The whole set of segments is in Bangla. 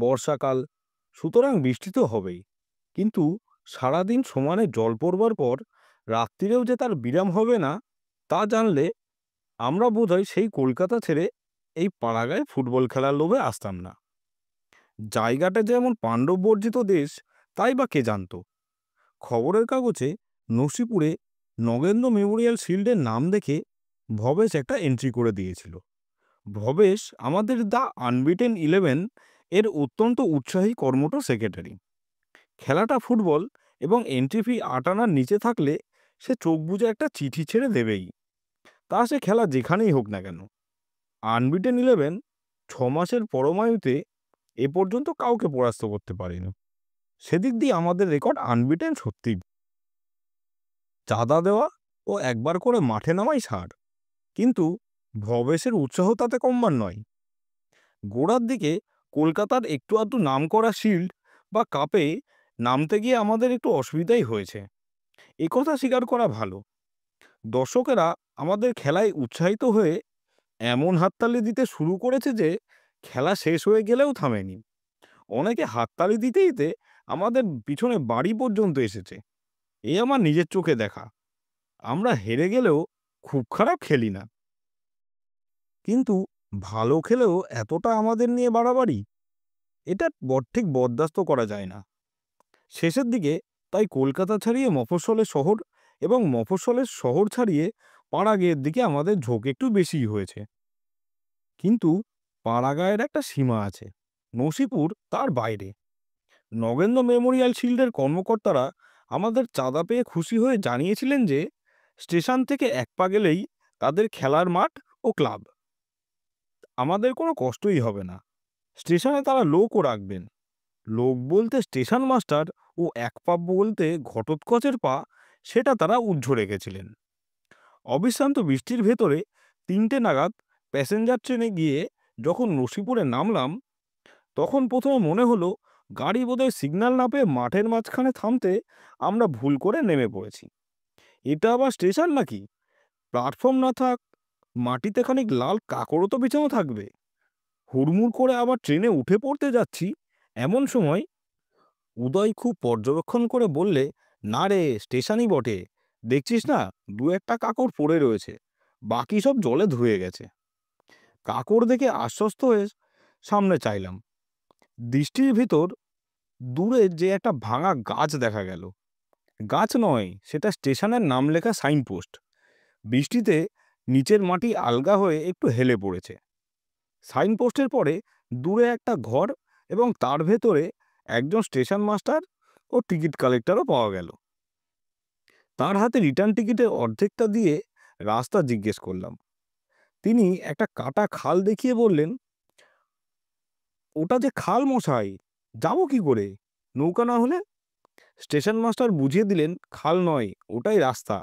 বর্ষাকাল, সুতরাং বৃষ্টি তো হবেই। কিন্তু সারাদিন সমানে জল পড়বার পর রাত্রিরেও যে তার বিরাম হবে না, তা জানলে আমরা বোধহয় সেই কলকাতা ছেড়ে এই পাড়াগাঁয়ে ফুটবল খেলার লোভে আসতাম না। জায়গাটা যেমন পাণ্ডব বর্জিত দেশ, তাই বা কে জানত। খবরের কাগজে নসিপুরে নগেন্দ্র মেমোরিয়াল শিল্ডের নাম দেখে ভবেশ একটা এন্ট্রি করে দিয়েছিল। ভবেশ আমাদের দ্য আনবিটেন 11 এর অত্যন্ত উৎসাহী কর্মঠ সেক্রেটারি। খেলাটা ফুটবল এবং এন্ট্রি ফি ৮ আনার নিচে থাকলে সে চোখ বুজে একটা চিঠি ছেড়ে দেবেই, তা সে খেলা যেখানেই হোক না কেন। আনবিটেন 11 ছ মাসের পরমায়ুতে এ পর্যন্ত কাউকে পরাস্ত করতে পারেনি। সেদিক দিয়ে আমাদের রেকর্ড আনবিটেন সত্যি। চাঁদা দেওয়া ও একবার করে মাঠে নামাই ছাড়, কিন্তু ভবেশের উৎসাহ তাতে কমবার নয়। গোড়ার দিকে কলকাতার একটু আধটু নাম করা শিল্ড বা কাপে নামতে গিয়ে আমাদের একটু অসুবিধাই হয়েছে, একথা স্বীকার করা ভালো। দর্শকেরা আমাদের খেলায় উৎসাহিত হয়ে এমন হাততালি দিতে শুরু করেছে যে খেলা শেষ হয়ে গেলেও থামেনি। অনেকে হাততালি দিতে দিতে আমাদের পিছনে বাড়ি পর্যন্ত এসেছে। এ আমার নিজের চোখে দেখা। আমরা হেরে গেলেও খুব খারাপ খেলি না, কিন্তু ভালো খেলেও এতটা আমাদের নিয়ে বাড়াবাড়ি, এটা ঠিক বরদাস্ত করা যায় না। শেষের দিকে তাই কলকাতা ছাড়িয়ে মফস্বলের শহর এবং মফস্বলের শহর ছাড়িয়ে পাড়াগের দিকে আমাদের ঝোঁক একটু বেশিই হয়েছে। কিন্তু পাড়াগাঁয়ের একটা সীমা আছে, নসিপুর তার বাইরে। নগেন্দ্র মেমোরিয়াল শিল্ডের কর্মকর্তারা আমাদের চাঁদা পেয়ে খুশি হয়ে জানিয়েছিলেন যে স্টেশন থেকে এক পা গেলেই তাদের খেলার মাঠ ও ক্লাব। আমাদের কোনো কষ্টই হবে না। স্টেশনে তারা লোকও রাখবেন। লোক বলতে স্টেশন মাস্টার, ও এক পা বলতে ঘটোৎকচের পা, সেটা তারা উজ্জ্ব রেখেছিলেন। অবিশ্রান্ত বৃষ্টির ভেতরে ৩টে নাগাদ প্যাসেঞ্জার ট্রেনে গিয়ে যখন নসিপুরে নামলাম, তখন প্রথমে মনে হলো গাড়ি বোধহয় সিগন্যাল না পেয়ে মাঠের মাঝখানে থামতে আমরা ভুল করে নেমে পড়েছি। এটা আবার স্টেশন নাকি? প্ল্যাটফর্ম না থাক, মাটিতে খানিক লাল কাকড়ও তো বিছানো থাকবে। হুড়মুড় করে আবার ট্রেনে উঠে পড়তে যাচ্ছি, এমন সময় উদয় খুব পর্যবেক্ষণ করে বললে, না রে, স্টেশনই বটে, দেখছিস না দু একটা কাকড় পড়ে রয়েছে, বাকি সব জলে ধুয়ে গেছে। কাকড় দেখে আশ্বস্ত হয়ে সামনে চাইলাম। দৃষ্টির ভিতর দূরে যে একটা ভাঙা গাছ দেখা গেল। গাছ নয়, সেটা স্টেশনের নাম লেখা সাইনপোস্ট। বৃষ্টিতে নিচের মাটি আলগা হয়ে একটু হেলে পড়েছে। সাইনপোস্টের পরে দূরে একটা ঘর এবং তার ভেতরে একজন স্টেশন মাস্টার ও টিকিট কালেক্টরও পাওয়া গেল। তার হাতে রিটার্ন টিকিটের অর্ধেকটা দিয়ে রাস্তা জিজ্ঞেস করলাম। তিনি একটা কাটা খাল দেখিয়ে বললেন, ওটা যে খাল মশাই, যাবো কি করে, নৌকা না হলে? স্টেশন মাস্টার বুঝিয়ে দিলেন, খাল নয়, ওটাই রাস্তা,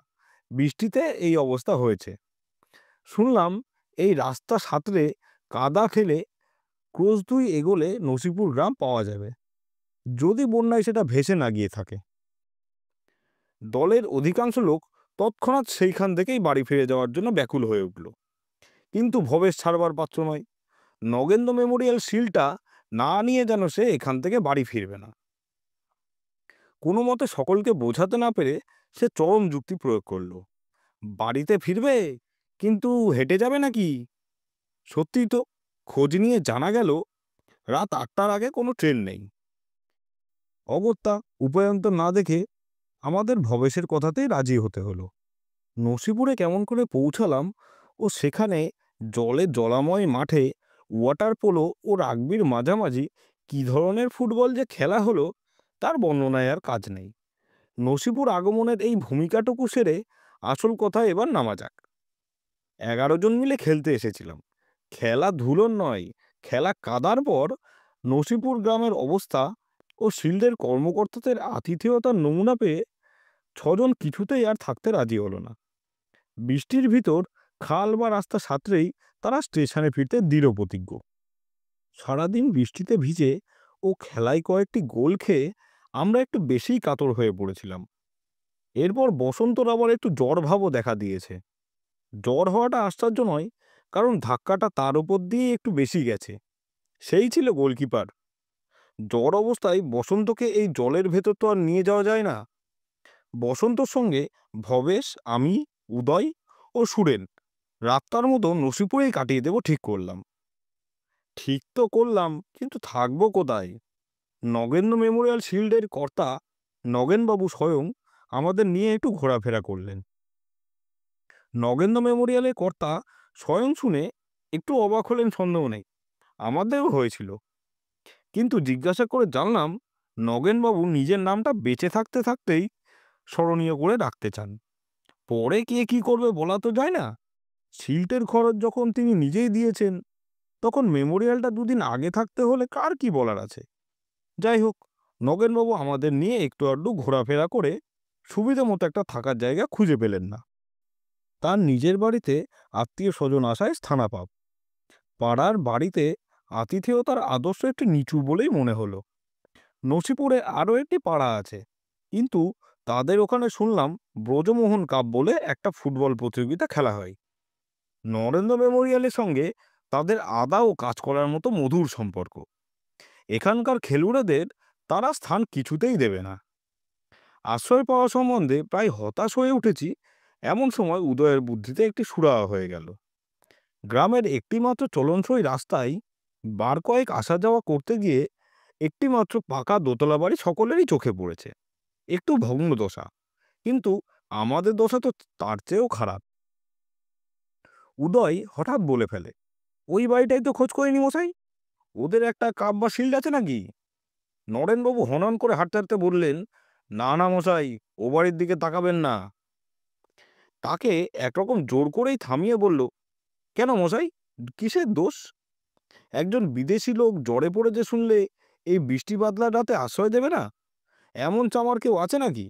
বৃষ্টিতে এই অবস্থা হয়েছে। শুনলাম এই রাস্তা সাঁতরে কাদা ফেলে ক্রোশ 2 এগোলে নসিপুর গ্রাম পাওয়া যাবে, যদি বন্যায় সেটা ভেসে না গিয়ে থাকে। দলের অধিকাংশ লোক তৎক্ষণাৎ সেইখান থেকেই বাড়ি ফিরে যাওয়ার জন্য ব্যাকুল হয়ে উঠল, কিন্তু ভবেশ ছাড়বার পাত্র নয়। নগেন্দ্র মেমোরিয়াল শিলটা না নিয়ে যেন সে এখান থেকে বাড়ি ফিরবে না। কোনো মতে সকলকে বোঝাতে না পেরে সে চরম যুক্তি প্রয়োগ করলো, বাড়িতে ফিরবে, কিন্তু হেঁটে যাবে নাকি? সত্যিই তো, খোঁজ নিয়ে জানা গেল রাত ৮টার আগে কোনো ট্রেন নেই। অগত্যা উপায়ন্তর না দেখে আমাদের ভবেশের কথাতেই রাজি হতে হলো। নসিপুরে কেমন করে পৌঁছালাম ও সেখানে জলে জলাময় মাঠে ওয়াটার পোলো ও রাগবির মাঝামাঝি কী ধরনের ফুটবল যে খেলা হলো, তার বর্ণনায় আর কাজ নেই। নসিপুর আগমনের এই ভূমিকাটুকু সেরে আসল কথায় এবার নামা যাক। 11 জন মিলে খেলতে এসেছিলাম। খেলা ধুলোর নয়, খেলা কাদার পর নসিপুর গ্রামের অবস্থা ও শিল্ডের কর্মকর্তাদের আতিথেয়তার নমুনা পেয়ে 6 জন কিছুতেই আর থাকতে রাজি হলো না। বৃষ্টির ভিতর খাল বা রাস্তা সাঁতরেই তারা স্টেশনে ফিরতে দৃঢ় প্রতিজ্ঞ। সারাদিন বৃষ্টিতে ভিজে ও খেলায় কয়েকটি গোল খেয়ে আমরা একটু বেশিই কাতর হয়ে পড়েছিলাম। এরপর বসন্তর আবার একটু জ্বর ভাবও দেখা দিয়েছে। জ্বর হওয়াটা আশ্চর্য নয়, কারণ ধাক্কাটা তার উপর দিয়ে একটু বেশি গেছে। সেই ছিল গোলকিপার। জ্বর অবস্থায় বসন্তকে এই জলের ভেতর তো আর নিয়ে যাওয়া যায় না। বসন্তর সঙ্গে ভবেশ, আমি, উদয় ও সুরেন রাতটার মতো নসিপুরেই কাটিয়ে দেব ঠিক করলাম। ঠিক তো করলাম, কিন্তু থাকবো কোথায়? নগেন্দ্র মেমোরিয়াল শিল্ডের কর্তা নগেনবাবু স্বয়ং আমাদের নিয়ে একটু ঘোরাফেরা করলেন। নগেন্দ্র মেমোরিয়ালের কর্তা স্বয়ং শুনে একটু অবাক হলেন, সন্দেহ নেই, আমাদেরও হয়েছিল। কিন্তু জিজ্ঞাসা করে জানলাম নগেনবাবু নিজের নামটা বেঁচে থাকতে থাকতেই স্মরণীয় করে রাখতে চান। পরে কে কি করবে বলা তো যায় না। শিল্টের খরচ যখন তিনি নিজেই দিয়েছেন, তখন মেমোরিয়ালটা দুদিন আগে থাকতে হলে কার কি বলার আছে। যাই হোক, নগেনবাবু আমাদের নিয়ে একটু আধটু ঘোরাফেরা করে সুবিধা মতো একটা থাকার জায়গা খুঁজে পেলেন না। তার নিজের বাড়িতে আত্মীয় স্বজন আসায় স্থানাপাপ। পাড়ার বাড়িতে আতিথেয়তার আদর্শ একটি নিচু বলেই মনে হলো। নসিপুরে আরও একটি পাড়া আছে, কিন্তু তাদের ওখানে শুনলাম ব্রজমোহন কাপ বলে একটা ফুটবল প্রতিযোগিতা খেলা হয়। নরেন্দ্র মেমোরিয়ালের সঙ্গে তাদের আদা ও কাজ করার মতো মধুর সম্পর্ক। এখানকার খেলুড়েদের তারা স্থান কিছুতেই দেবে না। আশ্রয় পাওয়া সম্বন্ধে প্রায় হতাশ হয়ে উঠেছি, এমন সময় উদয়ের বুদ্ধিতে একটি সুরাহা হয়ে গেল। গ্রামের একটিমাত্র চলনসই রাস্তায় বার কয়েক আসা যাওয়া করতে গিয়ে একটিমাত্র পাকা দোতলা বাড়ি সকলেরই চোখে পড়েছে। একটু ভগ্ন দশা, কিন্তু আমাদের দশা তো তার চেয়েও খারাপ। উদয় হঠাৎ বলে ফেলে, ওই বাড়িটাই তো খোঁজ করিনি মশাই, ওদের একটা কাপ বা শিল্ড আছে নাকি? নরেনবাবু হনন করে হাঁটতে হাঁটতে বললেন, না না মশাই, ও বাড়ির দিকে তাকাবেন না। তাকে একরকম জোর করেই থামিয়ে বলল, কেন মশাই, কিসের দোষ? একজন বিদেশি লোক জ্বরে পড়েছে শুনলে এই বৃষ্টি বাদলার রাতে আশ্রয় দেবে না? এমন চামার কেউ আছে নাকি?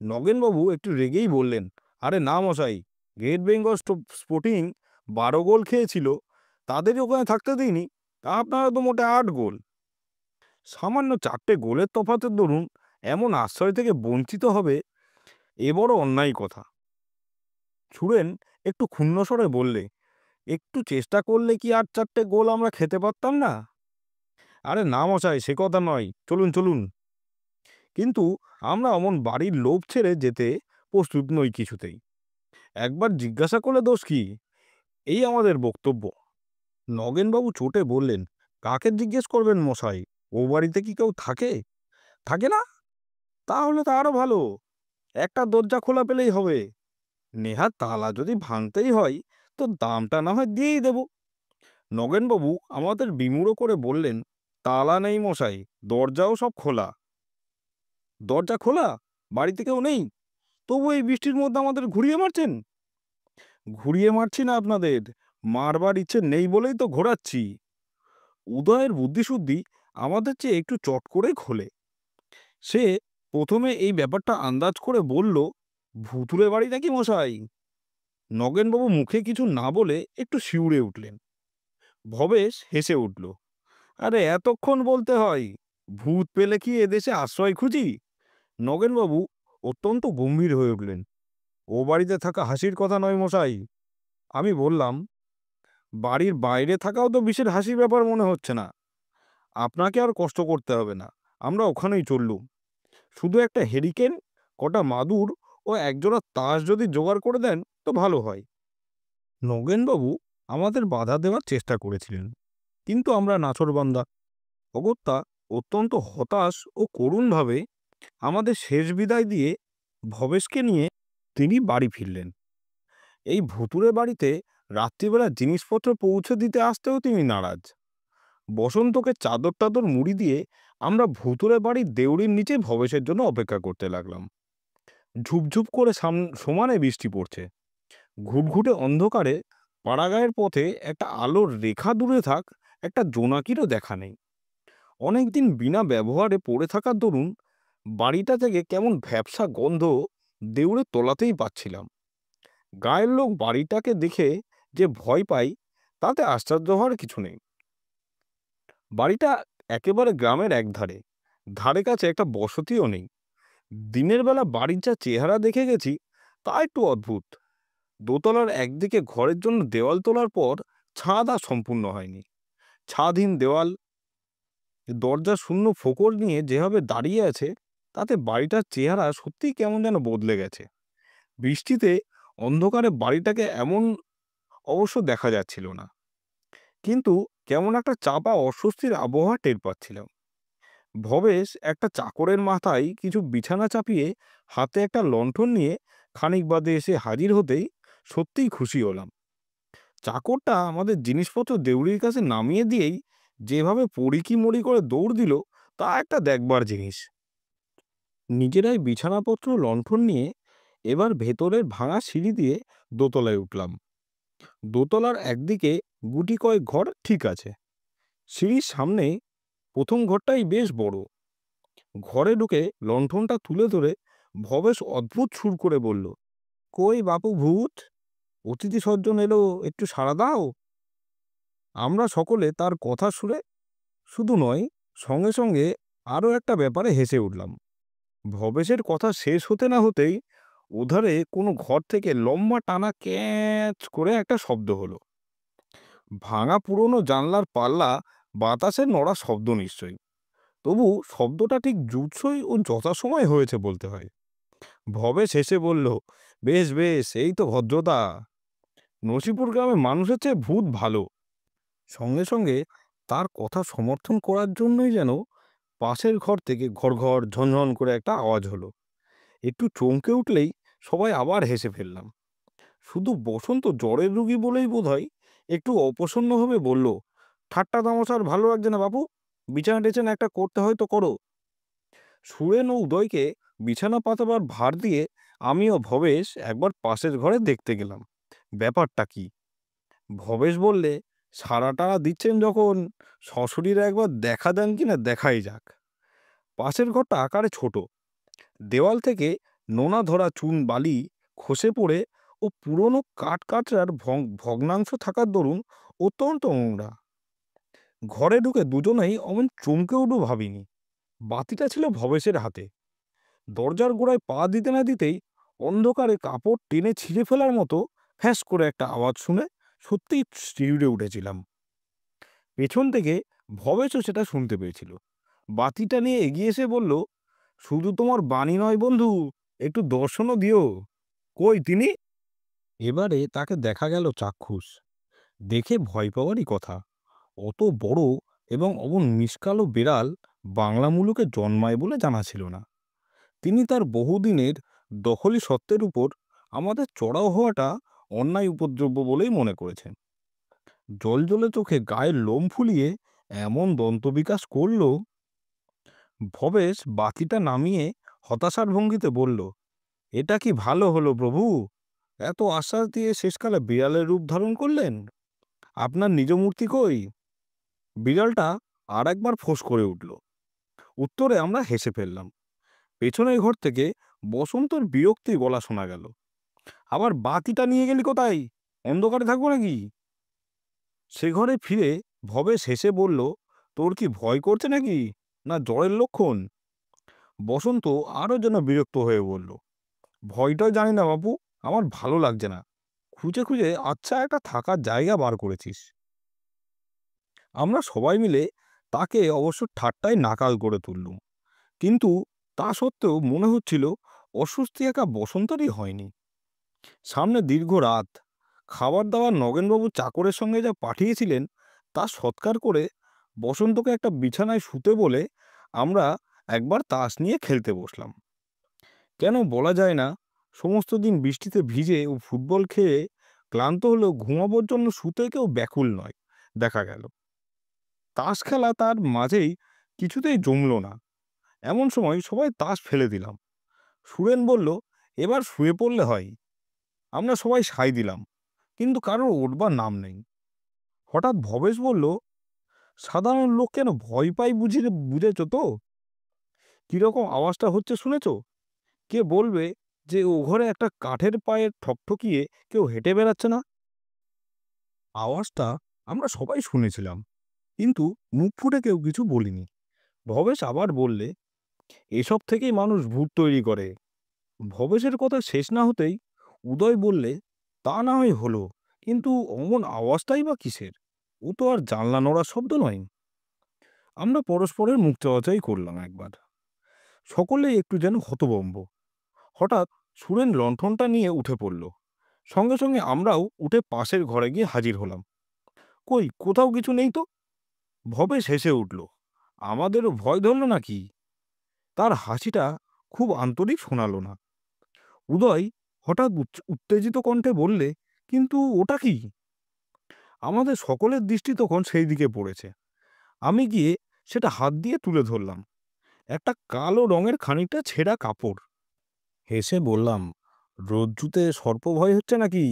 নগেনবাবু একটু রেগেই বললেন, আরে না মশাই, গ্রেট বেঙ্গল স্পোর্টিং 12 গোল খেয়েছিল, তাদেরই ওখানে থাকতে দিইনি। আপনারা তো মোটে 8 গোল। সামান্য 4টে গোলের তফাতের দরুন এমন আশ্রয় থেকে বঞ্চিত হবে, এ বড় অন্যায় কথা। সুরেন একটু ক্ষুণ্ণ স্বরে বললে, একটু চেষ্টা করলে কি আর 4টে গোল আমরা খেতে পারতাম না? আরে না মশাই, সে কথা নয়, চলুন চলুন। কিন্তু আমরা অমন বাড়ির লোভ ছেড়ে যেতে প্রস্তুত নই কিছুতেই। একবার জিজ্ঞাসা করলে দোষ কি, এই আমাদের বক্তব্য। নগেনবাবু চোটে বললেন, কাকে জিজ্ঞেস করবেন মশাই, ও বাড়িতে কি কেউ থাকে? থাকে না? তাহলে তো আরো ভালো, একটা দরজা খোলা পেলেই হবে। নেহাত তালা যদি ভাঙতেই হয়, তো দামটা না হয় দিয়েই দেব। নগেনবাবু আমাদের বিমূঢ় করে বললেন, তালা নেই মশাই, দরজাও সব খোলা। দরজা খোলা, বাড়িতে কেউ নেই, তবু এই বৃষ্টির মধ্যে আমাদের ঘুরিয়ে মারছেন? ঘুরিয়ে মারছি না আপনাদের, মারবার ইচ্ছে নেই বলেই তো ঘোরাচ্ছি। উদয়ের বুদ্ধিশুদ্ধি আমাদের চেয়ে একটু চট করে খোলে। সে প্রথমে এই ব্যাপারটা আন্দাজ করে বলল, ভুতুরে বাড়ি নাকি মশাই? নগেনবাবু মুখে কিছু না বলে একটু শিউরে উঠলেন। ভবেশ হেসে উঠল, আরে এতক্ষণ বলতে হয়, ভূত পেলে কি এদেশে আশ্রয় খুঁজি? নগেনবাবু অত্যন্ত গম্ভীর হয়ে উঠলেন, ও বাড়িতে থাকা হাসির কথা নয় মশাই। আমি বললাম, বাড়ির বাইরে থাকাও তো বিশেষ হাসির ব্যাপার মনে হচ্ছে না। আপনাকে আর কষ্ট করতে হবে না, আমরা ওখানেই চললুম। শুধু একটা হেরিকেন, কটা মাদুর ও একজোড়া তাস যদি জোগাড় করে দেন তো ভালো হয়। নগেনবাবু আমাদের বাধা দেওয়ার চেষ্টা করেছিলেন, কিন্তু আমরা নাছোড়বান্দা। অগত্যা অত্যন্ত হতাশ ও করুণভাবে আমাদের শেষ বিদায় দিয়ে ভবেশকে নিয়ে তিনি বাড়ি ফিরলেন। এই ভুতুরে বাড়িতে রাত্রিবেলা জিনিসপত্র পৌঁছে দিতে আসতেও তিনি নারাজ। বসন্তকে চাদর টাদর মুড়ি দিয়ে আমরা ভুতুরে বাড়ির দেউড়ির নিচে ভবেশের জন্য অপেক্ষা করতে লাগলাম। ঝুপঝুপ করে সমানে বৃষ্টি পড়ছে। ঘুটঘুটে অন্ধকারে পাড়াগাঁয়ের পথে একটা আলোর রেখা দূরে থাক, একটা জোনাকিরও দেখা নেই। অনেকদিন বিনা ব্যবহারে পড়ে থাকার দরুন বাড়িটা থেকে কেমন ভ্যাপসা গন্ধ দেউড়ে তলাতেই পাচ্ছিলাম। গায়ের লোক বাড়িটাকে দেখে যে ভয় পাই, তাতে আশ্চর্য হওয়ার কিছু নেই। বাড়িটা একেবারে গ্রামের একধারে, ধারে কাছে একটা বসতিও নেই। দিনের বেলা বাড়ির যা চেহারা দেখে গেছি, তা একটু অদ্ভুত। দোতলার একদিকে ঘরের জন্য দেওয়াল তোলার পর ছাদ আর সম্পূর্ণ হয়নি। ছাদহীন দেওয়াল, দরজা শূন্য ফোকর নিয়ে যেভাবে দাঁড়িয়ে আছে, তাতে বাড়িটার চেহারা সত্যিই কেমন যেন বদলে গেছে। বৃষ্টিতে অন্ধকারে বাড়িটাকে এমন অবশ্য দেখা যাচ্ছিল না, কিন্তু কেমন একটা চাপা অস্বস্তির আবহাওয়া টের পাচ্ছিলাম। ভবেশ একটা চাকরের মাথায় কিছু বিছানা চাপিয়ে হাতে একটা লণ্ঠন নিয়ে খানিক বাদে এসে হাজির হতেই সত্যিই খুশি হলাম। চাকরটা আমাদের জিনিসপত্র দেউড়ির কাছে নামিয়ে দিয়েই যেভাবে পড়িকি মড়ি করে দৌড় দিল, তা একটা দেখবার জিনিস। নিজেরাই বিছানাপত্র লণ্ঠন নিয়ে এবার ভেতরের ভাঙা সিঁড়ি দিয়ে দোতলায় উঠলাম। দোতলার একদিকে গুটি কয়েক ঘর ঠিক আছে। সিঁড়ির সামনে প্রথম ঘরটাই বেশ বড়। ঘরে ঢুকে লণ্ঠনটা তুলে ধরে ভবেশ অদ্ভুত সুর করে বলল, কই বাপু ভূত, অতিথি সজ্জন এলো, একটু সাড়া দাও। আমরা সকলে তার কথা শুনে শুধু নয়, সঙ্গে সঙ্গে আরও একটা ব্যাপারে হেসে উঠলাম। ভবেশের কথা শেষ হতে না হতেই ওধারে কোনো ঘর থেকে লম্বা টানা ক্যাঁচ করে একটা শব্দ হলো। ভাঙা পুরনো জানলার পাল্লা বাতাসে নড়া শব্দ নিশ্চয়ই, তবু শব্দটা ঠিক জুৎসই ও যথাসময় হয়েছে বলতে হয়। ভবেশ হেসে বলল, বেশ বেশ, এই তো ভদ্রতা। নসিপুর গ্রামে মানুষের চেয়ে ভূত ভালো। সঙ্গে সঙ্গে তার কথা সমর্থন করার জন্যই যেন পাশের ঘর থেকে ঘর ঘর ঝনঝন করে একটা আওয়াজ হলো। একটু চমকে উঠলেই সবাই আবার হেসে ফেললাম। শুধু বসন্ত জ্বরের রুগী বলেই বোধহয় একটু অপ্রসন্নভাবে বলল, ঠাট্টা তামাশার ভালো লাগছে না বাপু, বিছানা টিছানা একটা করতে হয় তো করো। সুরেন ও উদয়কে বিছানা পাতাবার ভার দিয়ে আমি ও ভবেশ একবার পাশের ঘরে দেখতে গেলাম ব্যাপারটা কি। ভবেশ বললে, সারা টারা দিচ্ছেন যখন সশরীরে একবার দেখা দেন কিনা দেখাই যাক। পাশের ঘরটা আকারে ছোট, দেওয়াল থেকে নোনা ধরা চুন বালি খসে পড়ে ও পুরনো কাঠ কাঠরার ভগ্নাংশ থাকার দরুন অত্যন্ত নোংরা। ঘরে ঢুকে দুজনেই অমন চমকে উঠব ভাবিনি। বাতিটা ছিল ভবেশের হাতে। দরজার গোড়ায় পা দিতে না দিতেই অন্ধকারে কাপড় টেনে ছিঁড়ে ফেলার মতো ফ্যাঁস করে একটা আওয়াজ শুনে সত্যিই শিউরে উঠেছিলাম। পেছন থেকে ভবেশও সেটা শুনতে পেয়েছিল। বাতিটা নিয়ে এগিয়ে এসে বলল, শুধু তোমার বাণী নয় বন্ধু, একটু দর্শনও দিও। কই তিনি? এবারে তাকে দেখা গেল চাক্ষুষ। দেখে ভয় পাওয়ারই কথা। অত বড় এবং অমন মিষ্কালো বেড়াল বাংলা মুলুকে জন্মায় বলে জানা ছিল না। তিনি তার বহুদিনের দখলি সত্ত্বের উপর আমাদের চড়াও হওয়াটা অন্যায় উপদ্রব্য বলেই মনে করেছেন। জলজলে চোখে গায়ের লোম ফুলিয়ে এমন দন্তবিকাশ করল। ভবেশ বাতিটা নামিয়ে হতাশার ভঙ্গিতে বলল, এটা কি ভালো হলো প্রভু? এত আশ্বাস দিয়ে শেষকালে বিড়ালের রূপ ধারণ করলেন। আপনার নিজ মূর্তি কই? বিড়ালটা আর একবার ফোঁস করে উঠল। উত্তরে আমরা হেসে ফেললাম। পেছনের ঘর থেকে বসন্তর বিরক্তির গলা শোনা গেল, আবার বাতিটা নিয়ে গেলি কোথায়? অন্ধকারে থাকবো নাকি? সে ঘরে ফিরে ভবেশ হেসে বলল, তোর কি ভয় করছে নাকি, না জ্বরের লক্ষণ? বসন্ত আরও যেন বিরক্ত হয়ে বলল, ভয়টাই জানি না বাপু, আমার ভালো লাগছে না। খুঁজে খুঁজে আচ্ছা একটা থাকার জায়গা বার করেছিস। আমরা সবাই মিলে তাকে অবশ্য ঠাট্টায় নাকাল করে তুললুম, কিন্তু তা সত্ত্বেও মনে হচ্ছিল অস্বস্তি একা বসন্তরই হয়নি। সামনে দীর্ঘ রাত, খাবার দাবার নগেনবাবু চাকরের সঙ্গে যা পাঠিয়েছিলেন তা সৎকার করে বসন্তকে একটা বিছানায় শুতে বলে আমরা একবার তাস নিয়ে খেলতে বসলাম। কেন বলা যায় না, সমস্ত দিন বৃষ্টিতে ভিজে ও ফুটবল খেয়ে ক্লান্ত হলেও ঘুমাবার জন্য শুতে কেউ ব্যাকুল নয় দেখা গেল। তাস খেলা তার মাঝেই কিছুতেই জমল না। এমন সময় সবাই তাস ফেলে দিলাম। সুরেন বলল, এবার শুয়ে পড়লে হয়। আমরা সবাই সায় দিলাম, কিন্তু কারোর ওঠবার নাম নেই। হঠাৎ ভবেশ বলল, সাধারণ লোক কেন ভয় পায় বুঝেছ তো? কিরকম আওয়াজটা হচ্ছে শুনেছ? কে বলবে যে ও ঘরে একটা কাঠের পায়ের ঠকঠকিয়ে কেউ হেঁটে বেড়াচ্ছে না? আওয়াজটা আমরা সবাই শুনেছিলাম, কিন্তু মুখ ফুটে কেউ কিছু বলিনি। ভবেশ আবার বললে, এসব থেকেই মানুষ ভূত তৈরি করে। ভবেশের কথা শেষ না হতেই উদয় বললে, তা না হয় হলো, কিন্তু অমন আওয়াজটাই বা কিসের? ও তো আর জানলা নড়ার শব্দ নয়। আমরা পরস্পরের মুখ চাওয়াচাই করলাম একবার। সকলেই একটু যেন হতভম্ব। হঠাৎ সুরেন লণ্ঠনটা নিয়ে উঠে পড়ল। সঙ্গে সঙ্গে আমরাও উঠে পাশের ঘরে গিয়ে হাজির হলাম। কই, কোথাও কিছু নেই তো। ভবেশ হেসে উঠল। আমাদেরও ভয় ধরল নাকি? তার হাসিটা খুব আন্তরিক শোনালো না। উদয় হঠাৎ উত্তেজিত কণ্ঠে বললে, কিন্তু ওটা কি? আমাদের সকলের দৃষ্টি তখন সেই দিকে পড়েছে। আমি গিয়ে সেটা হাত দিয়ে তুলে ধরলাম। একটা কালো রঙের খানিকটা ছেঁড়া কাপড়। হেসে বললাম, রজ্জুতে সর্প ভয় হচ্ছে নাকি?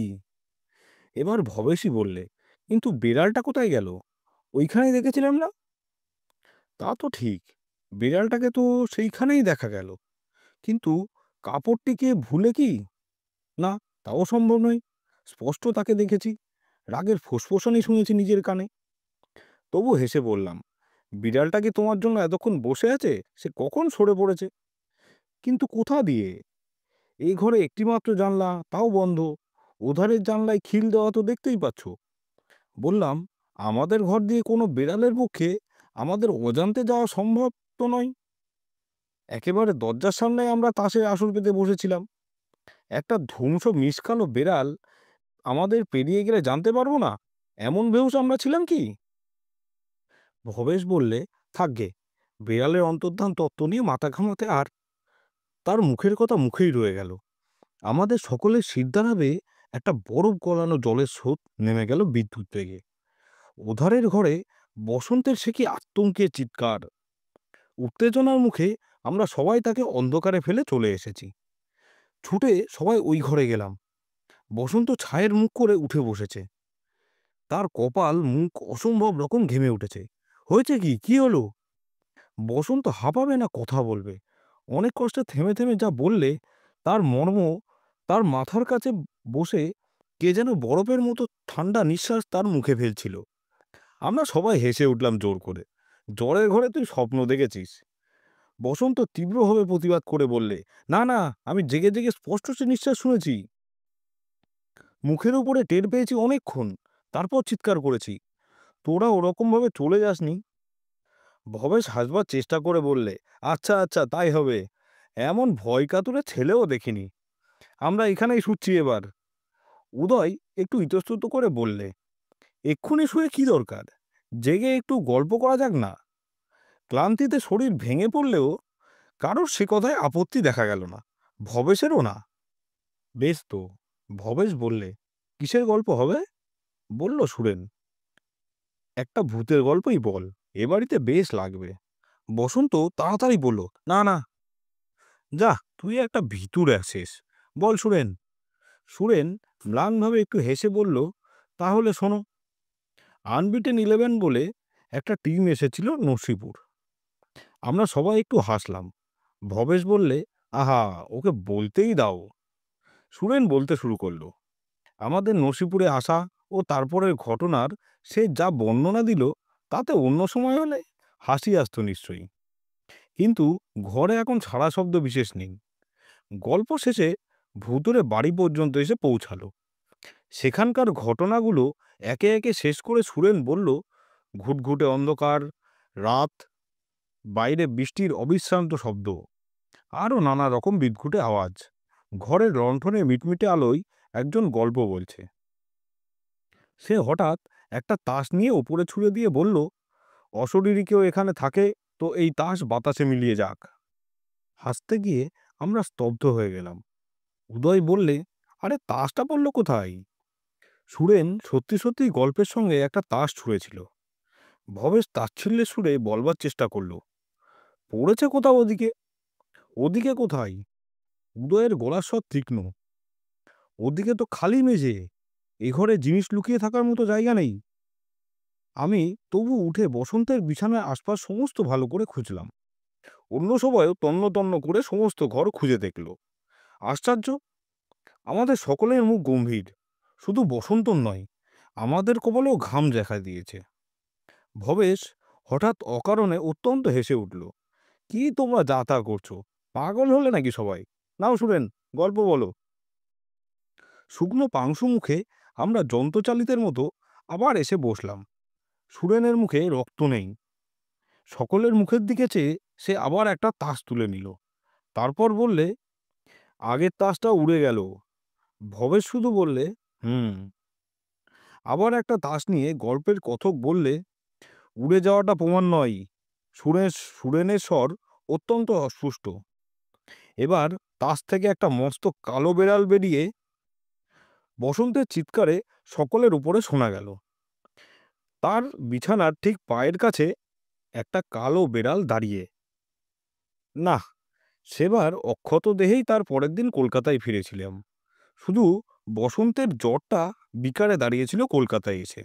এবার ভবেশই বললে, কিন্তু বিড়ালটা কোথায় গেল? ওইখানেই দেখেছিলাম না। তা তো ঠিক, বিড়ালটাকে তো সেইখানেই দেখা গেল, কিন্তু কাপড়টিকে ভুলে কি? না, তাও সম্ভব নয়। স্পষ্ট তাকে দেখেছি, রাগের ফোঁসফোঁসানি শুনেছি নিজের কানে। তবু হেসে বললাম, বিড়ালটা কি তোমার জন্য এতক্ষণ বসে আছে? সে কখন সরে পড়েছে। কিন্তু কোথা দিয়ে? এই ঘরে একটিমাত্র জানলা, তাও বন্ধ। ওধারের জানলায় খিল দেওয়া তো দেখতেই পাচ্ছ। বললাম, আমাদের ঘর দিয়ে কোনো বেড়ালের পক্ষে আমাদের অজান্তে যাওয়া সম্ভব তো নয়। একেবারে দরজার সামনে আমরা তাসের আসর পেতে বসেছিলাম। একটা ধ্বংস মিসকালো বেড়াল আমাদের পেরিয়ে গেলে জানতে পারবো না, এমন বেহুশ আমরা ছিলাম কি? ভবেশ বললে, থাকগে, বেড়ালের অন্তর্ধান তত্ত্ব নিয়ে মাথা ঘামাতে আর। তার মুখের কথা মুখেই রয়ে গেল। আমাদের সকলের সিদ্ধারাবে একটা বরফ গলানো জলের স্রোত নেমে গেল বিদ্যুৎ বেগে। ওধারের ঘরে বসন্তের সে কি আতঙ্কের চিৎকার! উত্তেজনার মুখে আমরা সবাই তাকে অন্ধকারে ফেলে চলে এসেছি। ছুটে সবাই ওই ঘরে গেলাম। বসন্ত ছায়ের মুখ করে উঠে বসেছে। তার কপাল মুখ অসম্ভব রকম ঘেমে উঠেছে। হয়েছে কি? কি হলো? বসন্ত হাঁপাবে না কথা বলবে? অনেক কষ্টে থেমে থেমে যা বললে, তার মর্ম তার মাথার কাছে বসে কে যেন বরফের মতো ঠান্ডা নিঃশ্বাস তার মুখে ফেলছিল। আমরা সবাই হেসে উঠলাম জোর করে। জ্বরের ঘরে তুই স্বপ্ন দেখেছিস। বসন্ত তীব্রভাবে প্রতিবাদ করে বললে, না না, আমি জেগে জেগে স্পষ্ট সে নিঃশ্বাস শুনেছি। মুখের উপরে টের পেয়েছি অনেকক্ষণ, তারপর চিৎকার করেছি। তোরা ওরকমভাবে চলে যাসনি। ভবেশ হাসবার চেষ্টা করে বললে, আচ্ছা আচ্ছা, তাই হবে। এমন ভয় কাতুরে ছেলেও দেখিনি। আমরা এখানেই শুচ্ছি এবার। উদয় একটু ইতস্তত করে বললে, এক্ষুনি শুয়ে কি দরকার? জেগে একটু গল্প করা যাক না। ক্লান্তিতে শরীর ভেঙে পড়লেও কারোর সে কথায় আপত্তি দেখা গেল না, ভবেশেরও না। বেশ তো, ভবেশ বললে, কিসের গল্প হবে? বলল সুরেন, একটা ভূতের গল্পই বল, এ বাড়িতে বেশ লাগবে। বসন্ত তাড়াতাড়ি বলল, না না, যা, তুই একটা ভিতুরে আছিস, বল সুরেন। সুরেন ম্লানভাবে একটু হেসে বলল, তাহলে শোনো। আনবিটেন 11 বলে একটা টিম এসেছিল নরসিপুর। আমরা সবাই একটু হাসলাম। ভবেশ বললে, আহা, ওকে বলতেই দাও। সুরেন বলতে শুরু করলো, আমাদের নরসিপুরে আসা ও তারপরের ঘটনার সে যা বর্ণনা দিল, তাতে অন্য সময় হলে হাসি আসতো নিশ্চয়ই, কিন্তু ঘরে এখন সাড়া শব্দ বিশেষ নেই। গল্প শেষে ভূতুরে বাড়ি পর্যন্ত এসে পৌঁছালো। সেখানকার ঘটনাগুলো একে একে শেষ করে সুরেন বলল, ঘুটঘুটে অন্ধকার রাত, বাইরে বৃষ্টির অবিশ্রান্ত শব্দ, আরও নানা রকম বিদঘুটে আওয়াজ। ঘরের লণ্ঠনে মিটমিটে আলোয় একজন গল্প বলছে। সে হঠাৎ একটা তাস নিয়ে ওপরে ছুঁড়ে দিয়ে বলল, অশরীরী কেউ এখানে থাকে তো এই তাস বাতাসে মিলিয়ে যাক। হাসতে গিয়ে আমরা স্তব্ধ হয়ে গেলাম। উদয় বললে, আরে তাসটা পড়ল কোথায়? সুরেন সত্যি সত্যি গল্পের সঙ্গে একটা তাস ছুঁড়েছিল। ভবেশ তাচ্ছিল্যের সুরে বলবার চেষ্টা করল, পড়েছে কোথাও ওদিকে। ওদিকে কোথায়? উদয়ের গলার স্বর তীক্ষ্ণ। ওদিকে তো খালি মেঝে, এ ঘরে জিনিস লুকিয়ে থাকার মতো জায়গা নেই। আমি তবু উঠে বসন্তের বিছানার আশপাশ সমস্ত ভালো করে খুঁজলাম। অন্য সবাইও তন্ন তন্ন করে সমস্ত ঘর খুঁজে দেখল। আশ্চর্য, আমাদের সকলের মুখ গম্ভীর। শুধু বসন্তর নয়, আমাদের কপালেও ঘাম দেখা দিয়েছে। ভবেশ হঠাৎ অকারণে অত্যন্ত হেসে উঠল। কি তোমরা যা তা করছো? পাগল হলে নাকি সবাই? নাও শুনেন, গল্প বলো। শুকনো পাংশু মুখে আমরা যন্ত্রচালিতের মতো আবার এসে বসলাম। সুরেনের মুখে রক্ত নেই, সকলের মুখের দিকে চেয়ে সে আবার একটা তাস তুলে নিল। তারপর বললে, আগের তাসটা উড়ে গেল। ভবেশ শুধু বললে, হুম। আবার একটা তাস নিয়ে গল্পের কথক বললে, উড়ে যাওয়াটা প্রমাণ নয়, সুরেনের স্বর অত্যন্ত অস্পষ্ট। এবার তাস থেকে একটা মস্ত কালো বেড়াল বেরিয়ে বসন্তের চিৎকারে সকলের উপরে শোনা গেল। তার বিছানার ঠিক পায়ের কাছে একটা কালো বেড়াল দাঁড়িয়ে। না, সেবার অক্ষত দেহেই তার পরের দিন কলকাতায় ফিরেছিলাম। শুধু বসন্তের জ্বরটা বিকারে দাঁড়িয়েছিল কলকাতায় এসে।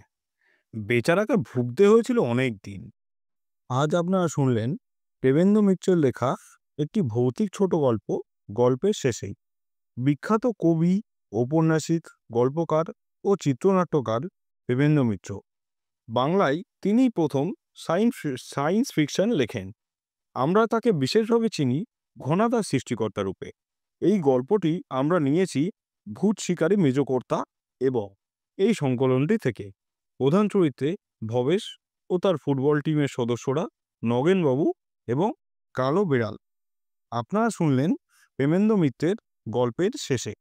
বেচারাকে ভুগতে হয়েছিল অনেক দিন। আজ আপনারা শুনলেন প্রেমেন্দ্র মিত্রের লেখা একটি ভৌতিক ছোট গল্প, গল্পের শেষেই। বিখ্যাত কবি, ঔপন্যাসিক, গল্পকার ও চিত্রনাট্যকার প্রেমেন্দ্র মিত্র। বাংলায় তিনিই প্রথম সায়েন্স ফিকশন লেখেন। আমরা তাকে বিশেষভাবে চিনি ঘনাদার সৃষ্টিকর্তা রূপে। এই গল্পটি আমরা নিয়েছি ভূত শিকারী মেজকর্তা এবং এই সংকলনটি থেকে। প্রধান চরিত্রে ভবেশ ও তার ফুটবল টিমের সদস্যরা নগেনবাবু এবং কালো বিড়াল। আপনারা শুনলেন প্রেমেন্দ্র মিত্রের গল্পের শেষে।